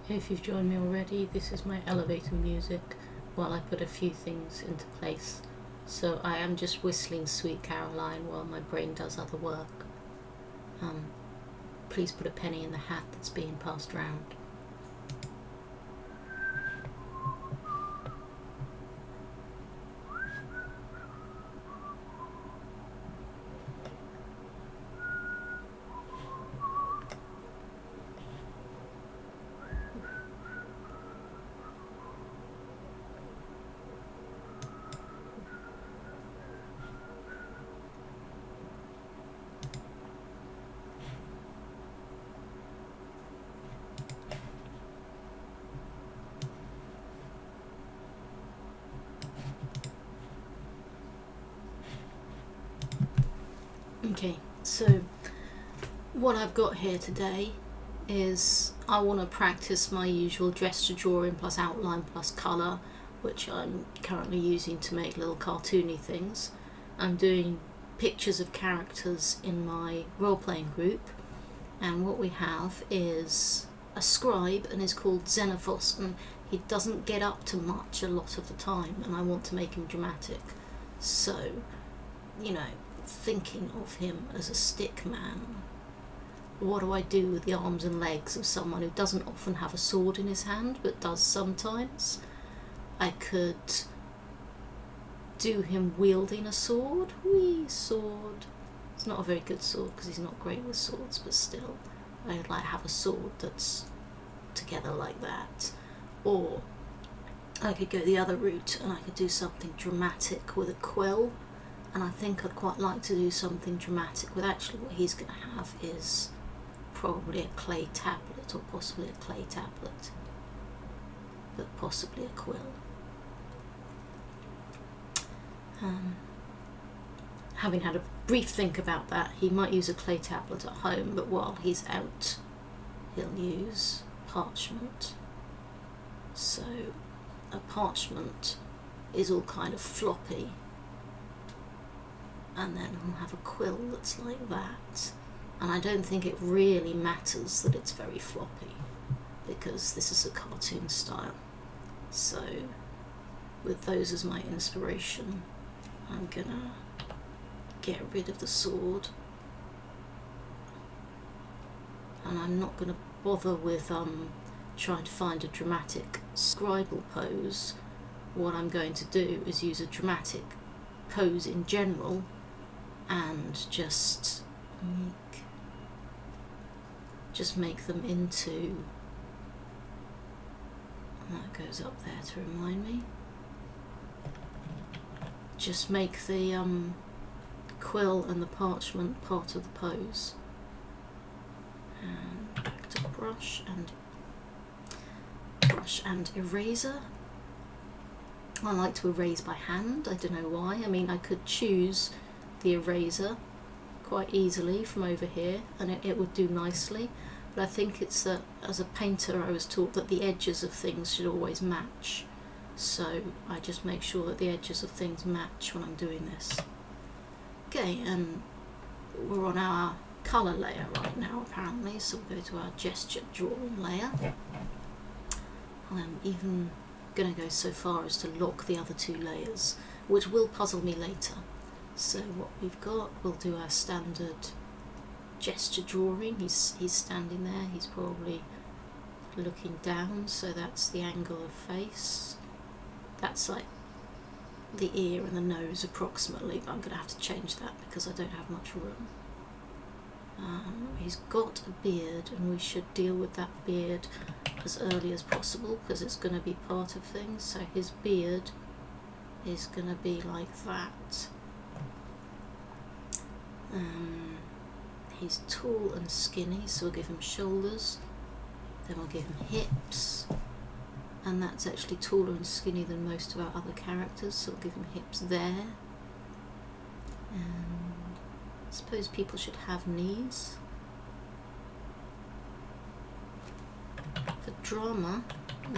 If you've joined me already, this is my elevator music while I put a few things into place. So I am just whistling Sweet Caroline while my brain does other work. Please put a penny in the hat that's being passed round. Okay, so what I've got here today is I want to practice my usual gesture drawing plus outline plus colour, which I'm currently using to make little cartoony things. I'm doing pictures of characters in my role-playing group, and what we have is a scribe, and is called Xenophos, and he doesn't get up to much a lot of the time, and I want to make him dramatic. So, you know, thinking of him as a stick man, what do I do with the arms and legs of someone who doesn't often have a sword in his hand but does sometimes? I could do him wielding a sword. Whee, sword. It's not a very good sword because he's not great with swords, but still I'd like to have a sword that's together like that. Or I could go the other route and I could do something dramatic with a quill. And I think I'd quite like to do something dramatic with actually what he's going to have is probably a clay tablet, or possibly a clay tablet, but possibly a quill. Having had a brief think about that, he might use a clay tablet at home, but while he's out he'll use parchment. So a parchment is all kind of floppy, and then we'll have a quill that's like that. And I don't think it really matters that it's very floppy, because this is a cartoon style. So with those as my inspiration, I'm gonna get rid of the sword, and I'm not gonna bother with trying to find a dramatic scribal pose. What I'm going to do is use a dramatic pose in general and just make them into, and that goes up there to remind me, just make the quill and the parchment part of the pose. And back to brush and eraser. I like to erase by hand, I don't know why. I mean, I could choose the eraser quite easily from over here and it would do nicely, but I think it's that as a painter I was taught that the edges of things should always match, so I just make sure that the edges of things match when I'm doing this. Okay, and we're on our colour layer right now apparently, so we'll go to our gesture drawing layer. I'm even going to go so far as to lock the other two layers, which will puzzle me later. So what we've got, we'll do our standard gesture drawing. He's standing there, he's probably looking down, so that's the angle of face. That's like the ear and the nose approximately, but I'm going to have to change that because I don't have much room. He's got a beard, and we should deal with that beard as early as possible because it's going to be part of things. So his beard is going to be like that. He's tall and skinny, so we'll give him shoulders, then we'll give him hips, and that's actually taller and skinny than most of our other characters, so we'll give him hips there. And I suppose people should have knees. For drama,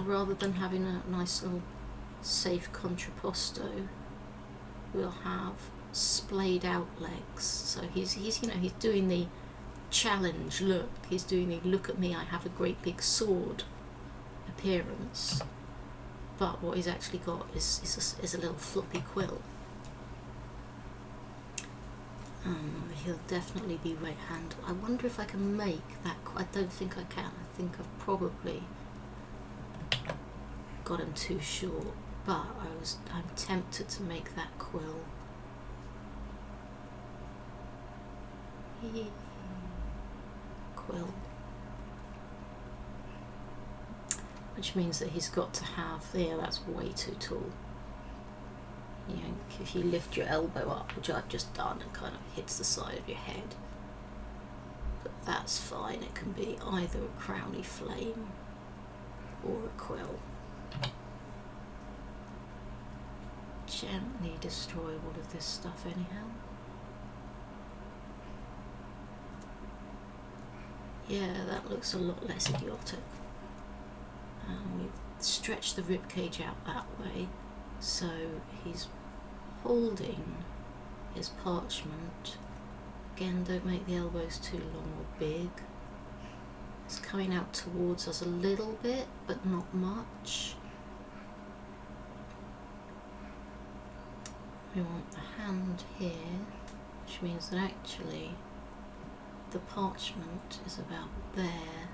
rather than having a nice little safe contrapposto, we'll have splayed out legs. So he's doing the challenge look. He's doing the look at me, I have a great big sword appearance, but what he's actually got is a little floppy quill. He'll definitely be right-handed. I wonder if I can make that. I don't think I can. I think I've probably got him too short, but I'm tempted to make that quill. Quill. Which means that he's got to have, yeah, that's way too tall. You know, if you lift your elbow up, which I've just done, it kind of hits the side of your head. But that's fine, it can be either a crowny flame or a quill. Gently destroy all of this stuff anyhow. Yeah, that looks a lot less idiotic. We've stretched the ribcage out that way, so he's holding his parchment. Again, don't make the elbows too long or big. It's coming out towards us a little bit, but not much. We want the hand here, which means that actually the parchment is about there,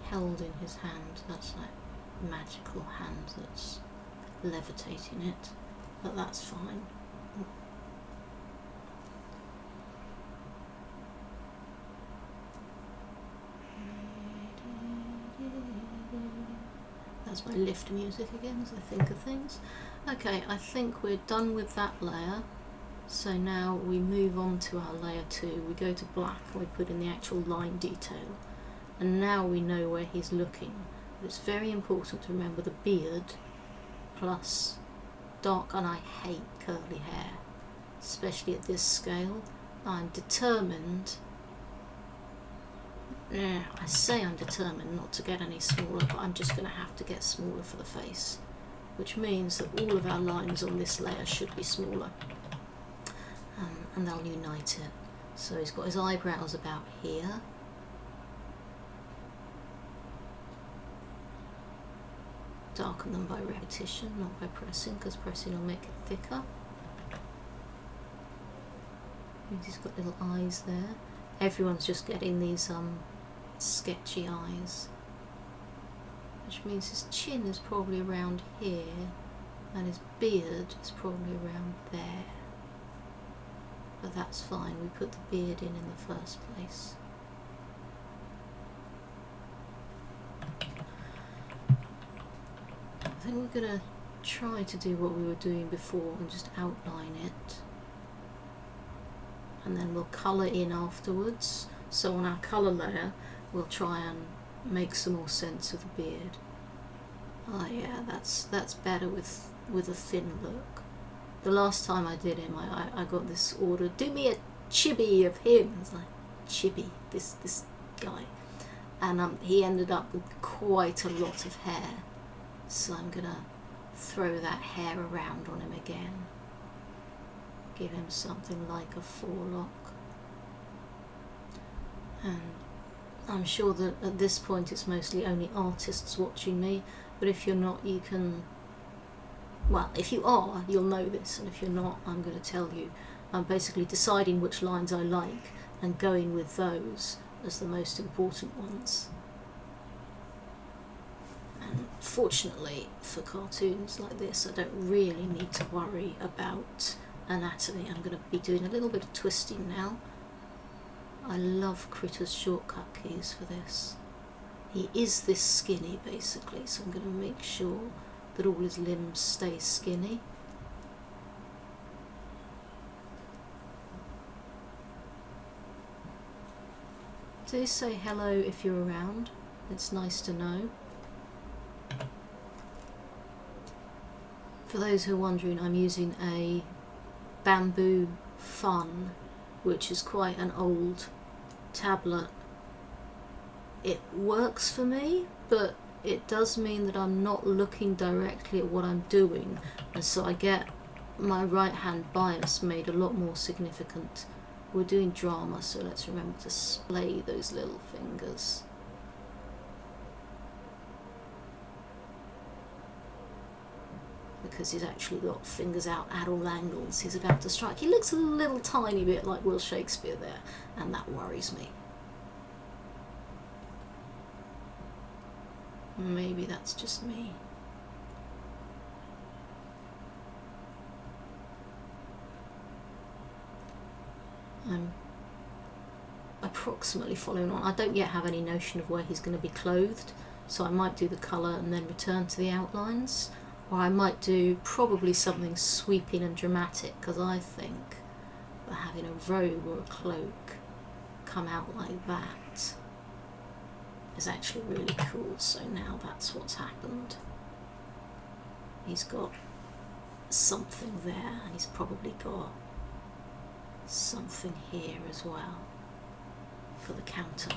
held in his hand. That's like magical hand that's levitating it, but that's fine. That's my lift music again as I think of things. Okay, I think we're done with that layer. So now we move on to our layer 2. We go to black and we put in the actual line detail. And now we know where he's looking. But it's very important to remember the beard plus dark, and I hate curly hair, especially at this scale. I'm determined, I say I'm determined not to get any smaller, but I'm just going to have to get smaller for the face, which means that all of our lines on this layer should be smaller, and they'll unite it. So he's got his eyebrows about here. Darken them by repetition, not by pressing, because pressing will make it thicker. He's got little eyes there. Everyone's just getting these sketchy eyes, which means his chin is probably around here and his beard is probably around there, but that's fine, we put the beard in the first place. I think we're going to try to do what we were doing before and just outline it, and then we'll colour in afterwards. So on our colour layer we'll try and make some more sense of the beard. Oh yeah, that's better with a thin look. The last time I did him, I got this order, do me a chibi of him. It's like, chibi, this guy. And he ended up with quite a lot of hair. So I'm gonna throw that hair around on him again. Give him something like a forelock. And I'm sure that at this point it's mostly only artists watching me, but if you're not, you can, well, if you are, you'll know this, and if you're not, I'm going to tell you. I'm basically deciding which lines I like and going with those as the most important ones. And fortunately for cartoons like this, I don't really need to worry about anatomy. I'm going to be doing a little bit of twisting now. I love Krita's shortcut keys for this. He is this skinny basically, so I'm going to make sure that all his limbs stay skinny. Do say hello if you're around, it's nice to know. For those who are wondering, I'm using a bamboo fun, which is quite an old tablet. It works for me, but it does mean that I'm not looking directly at what I'm doing, and so I get my right hand bias made a lot more significant. We're doing drama, so let's remember to splay those little fingers. because he's actually got fingers out at all angles. He's about to strike. He looks a little tiny bit like Will Shakespeare there, and that worries me. Maybe that's just me. I'm approximately following on. I don't yet have any notion of where he's going to be clothed, so I might do the colour and then return to the outlines, or I might do probably something sweeping and dramatic, because I think that having a robe or a cloak come out like that is actually really cool. So now that's what's happened. He's got something there, and he's probably got something here as well for the counter.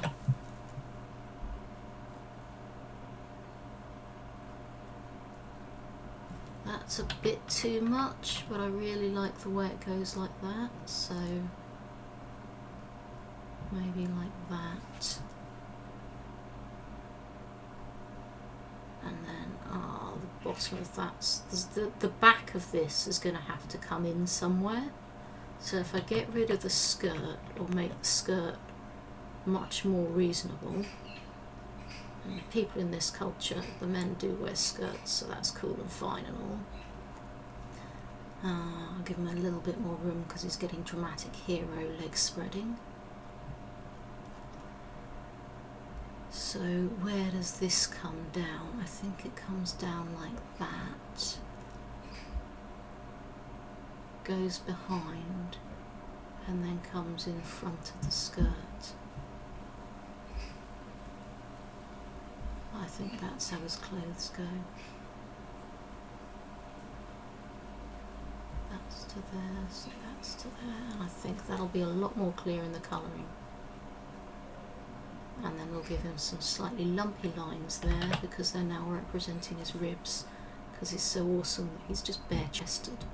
That's a bit too much, but I really like the way it goes like that, so maybe like that. And then the bottom of that, the back of this is going to have to come in somewhere. So if I get rid of the skirt, or make the skirt much more reasonable, and people in this culture, the men do wear skirts, so that's cool and fine and all. I'll give him a little bit more room because he's getting dramatic hero leg spreading. So where does this come down? I think it comes down like that. Goes behind and then comes in front of the skirt. I think that's how his clothes go. That's to there, so that's to there, and I think that'll be a lot more clear in the colouring. And then we'll give him some slightly lumpy lines there, because they're now representing his ribs, because he's so awesome that he's just bare-chested.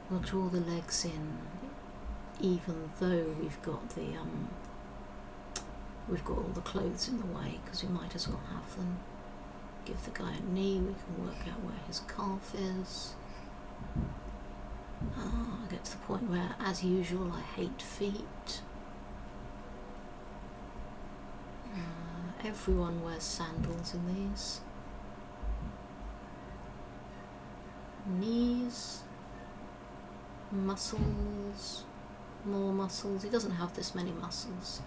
We'll draw the legs in, even though we've got all the clothes in the way, because we might as well have them. Give the guy a knee, we can work out where his calf is. I get to the point where, as usual, I hate feet. Everyone wears sandals in these. Knees. Muscles, more muscles. He doesn't have this many muscles.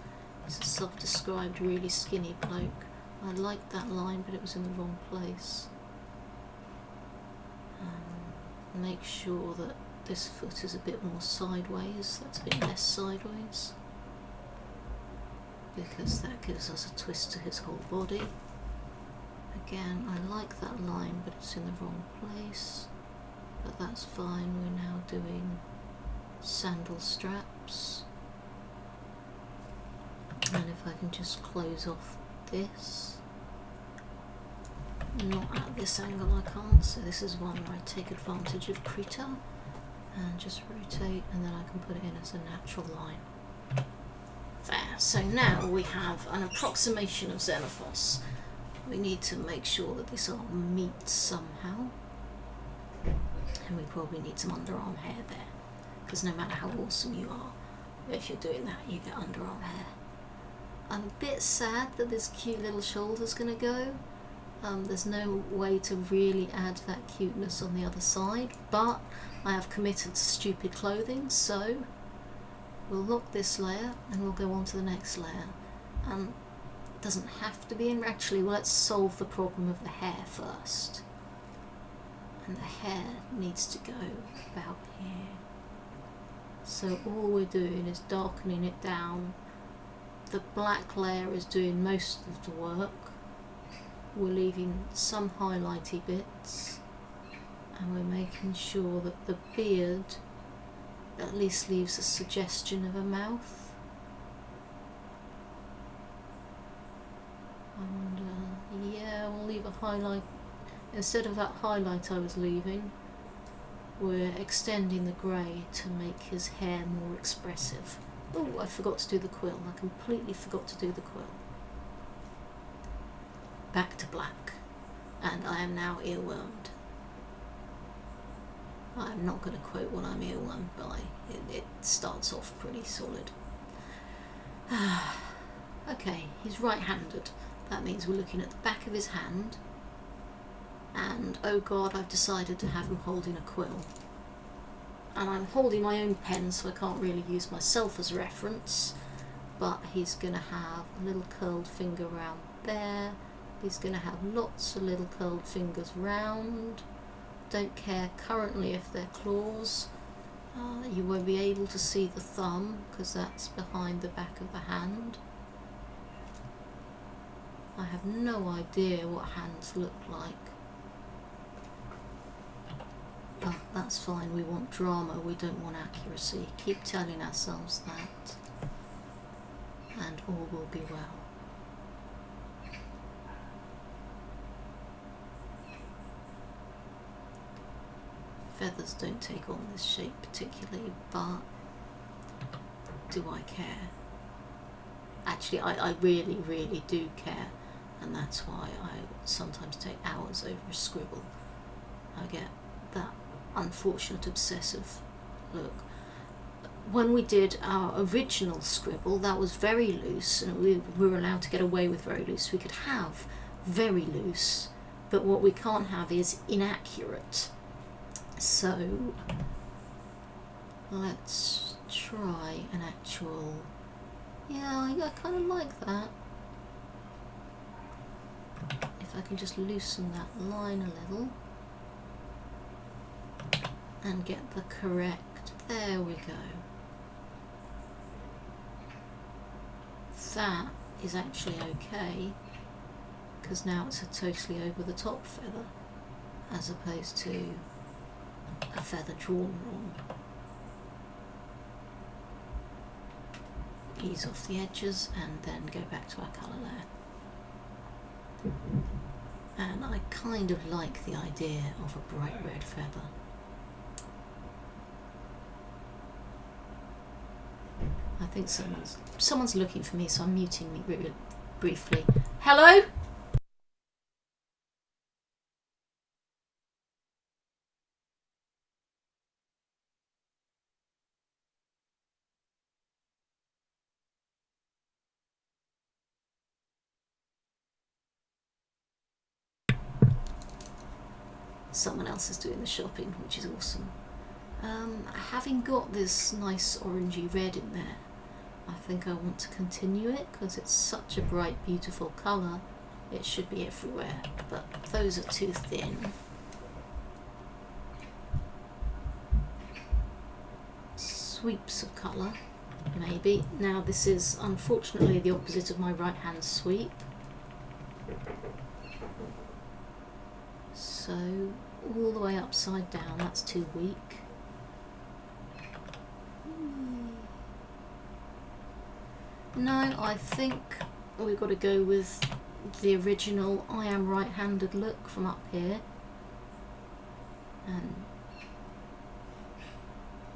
It's a self-described really skinny bloke. I liked that line, but it was in the wrong place. Make sure that this foot is a bit more sideways. That's a bit less sideways, because that gives us a twist to his whole body. Again, I like that line, but it's in the wrong place. But that's fine. We're now doing sandal straps, and if I can just close off this, not at this angle I can't, so this is one where I take advantage of krita and just rotate, and then I can put it in as a natural line. There, so now we have an approximation of Xenophos. We need to make sure that this all meets somehow. And we probably need some underarm hair there, because no matter how awesome you are, if you're doing that, you get underarm hair. I'm a bit sad that this cute little shoulder's going to go. There's no way to really add that cuteness on the other side, but I have committed to stupid clothing, so we'll lock this layer and we'll go on to the next layer. It doesn't have to be in. Actually, well, let's solve the problem of the hair first. And the hair needs to go about here. So all we're doing is darkening it down. The black layer is doing most of the work. We're leaving some highlighty bits, and we're making sure that the beard at least leaves a suggestion of a mouth. And yeah, we'll leave a highlight. Instead of that highlight I was leaving, we're extending the grey to make his hair more expressive. Oh, I forgot to do the quill. I completely forgot to do the quill. Back to black. and I am now earwormed. I'm not going to quote what I'm earwormed by. It starts off pretty solid. Okay, he's right-handed. That means we're looking at the back of his hand, and oh god, I've decided to have him holding a quill. And I'm holding my own pen, so I can't really use myself as reference, but he's going to have a little curled finger round there. He's going to have lots of little curled fingers round. Don't care currently if they're claws. You won't be able to see the thumb because that's behind the back of the hand. I have no idea what hands look like. But that's fine, we want drama, we don't want accuracy. Keep telling ourselves that, and all will be well. Feathers don't take on this shape particularly, but do I care? Actually, I really, really do care, and that's why I sometimes take hours over a scribble. I get that unfortunate obsessive look. When we did our original scribble, that was very loose, and we were allowed to get away with very loose. We could have very loose, but what we can't have is inaccurate. So let's try an actual, yeah, I kind of like that. If I can just loosen that line a little and get the correct, there we go. That is actually okay, because now it's a totally over the top feather as opposed to a feather drawn wrong. Ease off the edges and then go back to our colour layer. And I kind of like the idea of a bright red feather. I think someone's looking for me, so I'm muting me really briefly. Hello? Someone else is doing the shopping, which is awesome. Having got this nice orangey red in there, I think I want to continue it because it's such a bright, beautiful colour. It should be everywhere, but those are too thin. Sweeps of colour, maybe. Now this is unfortunately the opposite of my right hand sweep. So all the way upside down, that's too weak. No, I think we've got to go with the original I am right-handed look from up here. And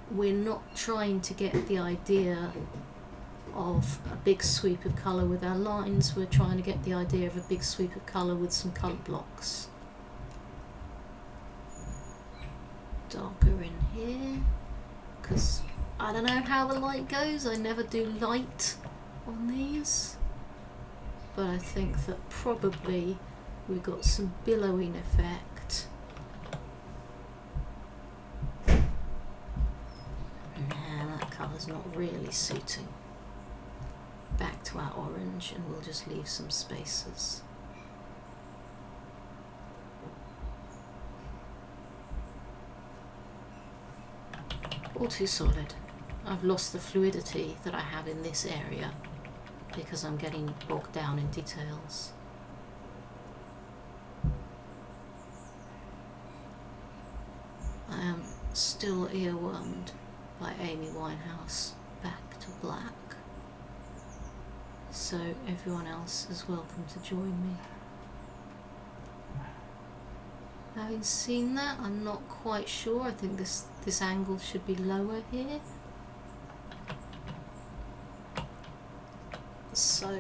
we're not trying to get the idea of a big sweep of colour with our lines, we're trying to get the idea of a big sweep of colour with some colour blocks. Darker in here, because I don't know how the light goes, I never do light on these, but I think that probably we got some billowing effect. Nah, that colour's not really suiting. Back to our orange, and we'll just leave some spaces. All too solid. I've lost the fluidity that I have in this area because I'm getting bogged down in details. I am still earwormed by Amy Winehouse, Back to Black. So everyone else is welcome to join me. Having seen that, I'm not quite sure. I think this angle should be lower here. So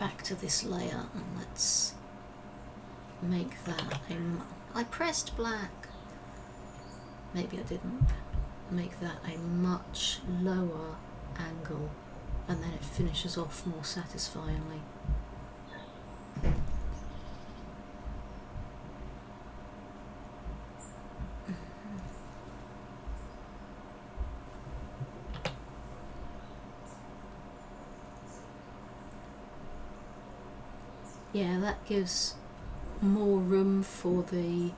back to this layer and let's make that I pressed black. Maybe I didn't. Make that a much lower angle, and then it finishes off more satisfyingly. Yeah, that gives more room for the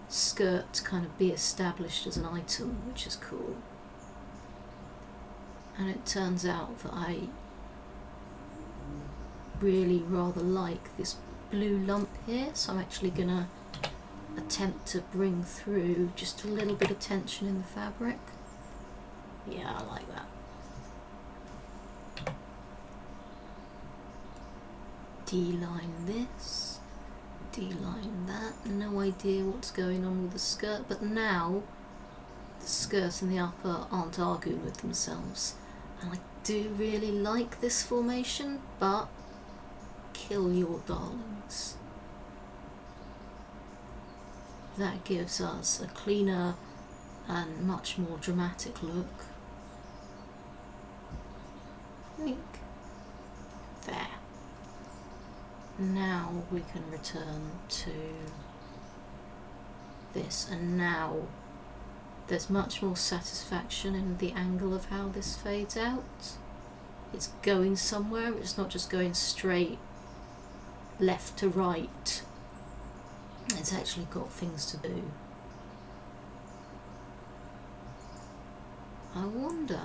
skirt to kind of be established as an item, which is cool. And it turns out that I really rather like this blue lump here, so I'm actually gonna attempt to bring through just a little bit of tension in the fabric. Yeah, I like that. D-line this, D-line that. No idea what's going on with the skirt, but now the skirt and the upper aren't arguing with themselves. And I do really like this formation, but kill your darlings. That gives us a cleaner and much more dramatic look. I think. There. Now we can return to this, and now there's much more satisfaction in the angle of how this fades out. It's going somewhere, it's not just going straight left to right. It's actually got things to do. I wonder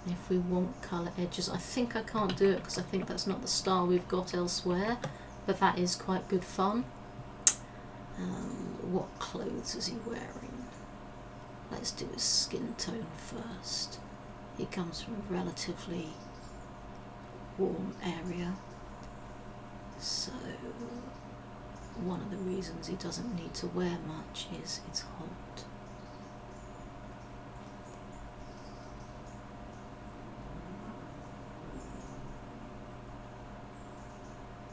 if we want colour edges. I think I can't do it because I think that's not the style we've got elsewhere, but that is quite good fun. What clothes is he wearing? Let's do his skin tone first. He comes from a relatively warm area, so one of the reasons he doesn't need to wear much is it's hot.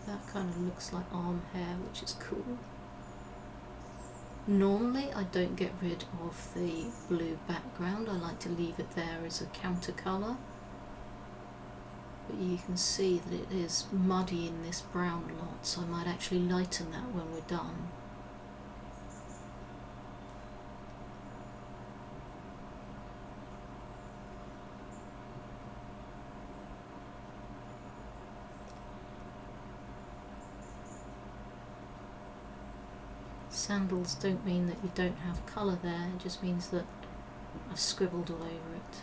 That kind of looks like arm hair, which is cool. Normally I don't get rid of the blue background, I like to leave it there as a counter colour. But you can see that it is muddy in this brown lot, so I might actually lighten that when we're done. Sandals don't mean that you don't have colour there, it just means that I've scribbled all over it.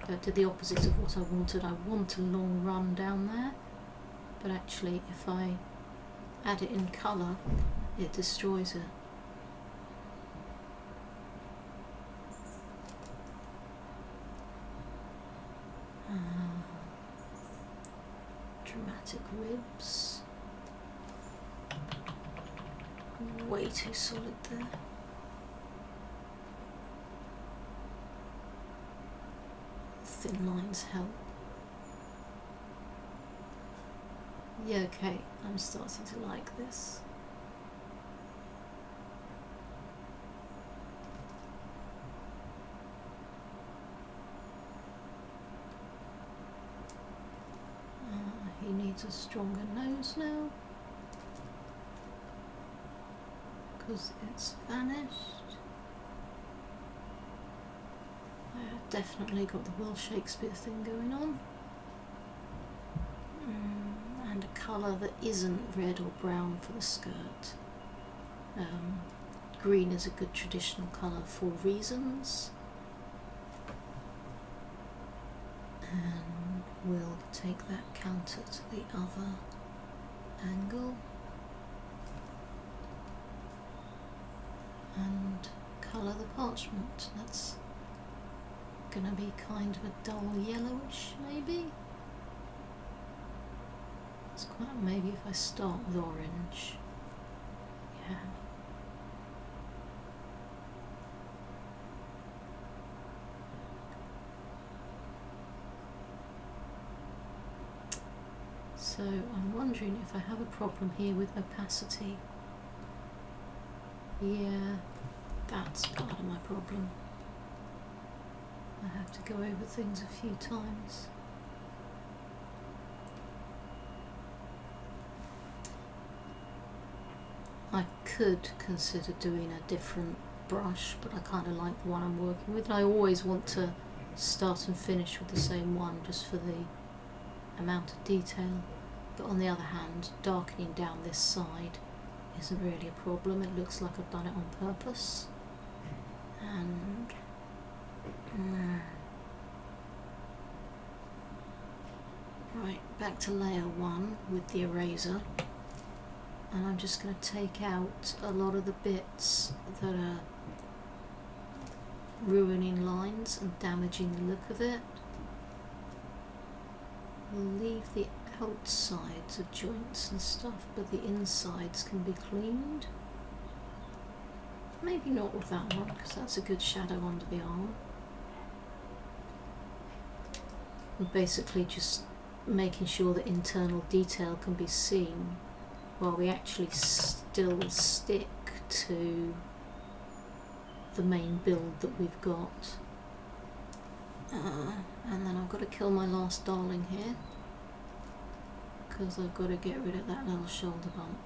That did the opposite of what I wanted. I want a long run down there, but actually if I add it in colour, it destroys it. Dramatic ribs. Way too solid there. Thin lines help. Yeah, okay, I'm starting to like this. He needs a stronger nose now, because it's vanished. I've definitely got the Will Shakespeare thing going on. And a colour that isn't red or brown for the skirt. Green is a good traditional colour for reasons. And we'll take that counter to the other angle and colour the parchment. That's gonna be kind of a dull yellowish, maybe. It's quite, maybe if I start with orange. Yeah. So I'm wondering if I have a problem here with opacity. Yeah, that's part of my problem. I have to go over things a few times. I could consider doing a different brush, but I kind of like the one I'm working with. I always want to start and finish with the same one just for the amount of detail. But on the other hand, darkening down this side isn't really a problem. It looks like I've done it on purpose. And right, back to layer 1 with the eraser. And I'm just going to take out a lot of the bits that are ruining lines and damaging the look of it. We'll leave the outsides of joints and stuff, but the insides can be cleaned. Maybe not with that one, because that's a good shadow under the arm. And basically just making sure that internal detail can be seen while we actually still stick to the main build that we've got. And then I've got to kill my last darling here, because I've got to get rid of that little shoulder bump,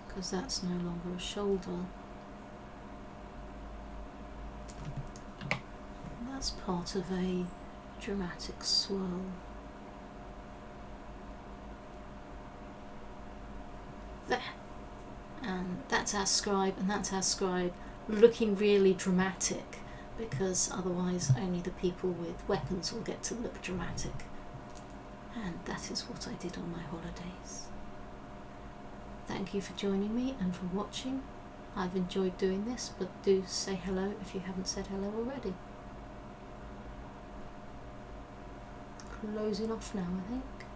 because that's no longer a shoulder. That's part of a dramatic swirl. There. And that's our scribe, and that's our scribe looking really dramatic, because otherwise only the people with weapons will get to look dramatic. And that is what I did on my holidays. Thank you for joining me and for watching. I've enjoyed doing this, but do say hello if you haven't said hello already. Closing off now, I think.